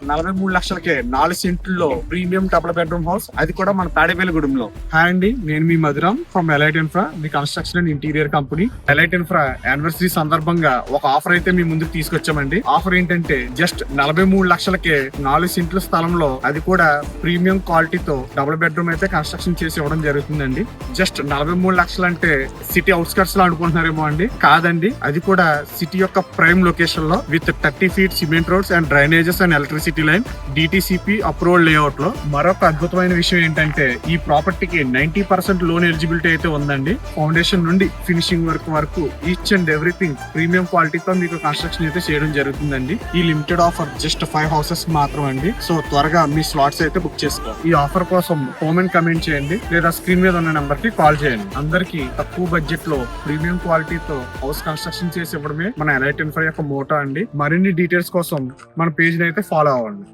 43 లక్షలకే 4 సెంట్లలో premium double bedroom house, అది కూడా మన తాడేపల్లిగూడెంలో. హాయ్ అండి, నేను మీ మధురం from elite infra, the construction and interior company. Elite infra anniversary సందర్భంగా ఒక ఆఫర్ అయితే మీ ముందుకు తీసుకొచ్చామండి. ఆఫర్ ఏంటంటే జస్ట్ 43 లక్షలకే 4 సెంట్ల స్థలంలో, అది కూడా ప్రీమియం క్వాలిటీతో డబుల్ బెడ్రూమ్ అయితే కన్స్ట్రక్షన్ చేసి ఇవ్వడం జరుగుతుందండి. జస్ట్ 43 లక్షలు అంటే సిటీ అవుట్స్కట్స్ లో అనుకుంటున్నారేమో అండి, కాదండి. అది కూడా సిటీ యొక్క ప్రైమ్ లొకేషన్ లో with 30 feet cement roads and drainages and electricity line, DTCP approval layout లో. మరొక అద్భుతమైన విషయం ఏంటంటే ఈ ప్రాపర్టీకి 90% లోన్ ఎలిజిబిలిటీ అయితే ఉందండి. ఫౌండేషన్ నుండి ఫినిషింగ్ వర్క్ వరకు ఈచ్ అండ్ ఎవ్రీథింగ్ ప్రీమియం క్వాలిటీతో మీకు కన్స్ట్రక్షన్ అయితే చేయడం జరుగుతుందండి. ఈ లిమిటెడ్ ఆఫర్ జస్ట్ 5 హౌసెస్ మాత్రం అండి. సో త్వరగా మీ స్లాట్స్ అయితే బుక్ చేసుకోండి. ఈ ఆఫర్ కోసం కామెంట్ కమెంట్ చేయండి లేదా స్క్రీన్ మీద ఉన్న నెంబర్ కి కాల్ చేయండి. అందరికి తక్కువ బడ్జెట్ లో ప్రీమియం క్వాలిటీతో హౌస్ కన్స్ట్రక్షన్ చేసి ఇవ్వడమే మన ఎలైట్ ఇన్ఫ్రా యొక్క మోటో అండి. మరిన్ని డీటెయిల్స్ కోసం మన పేజ్ ని అయితే ఫాలో అవ్వండి.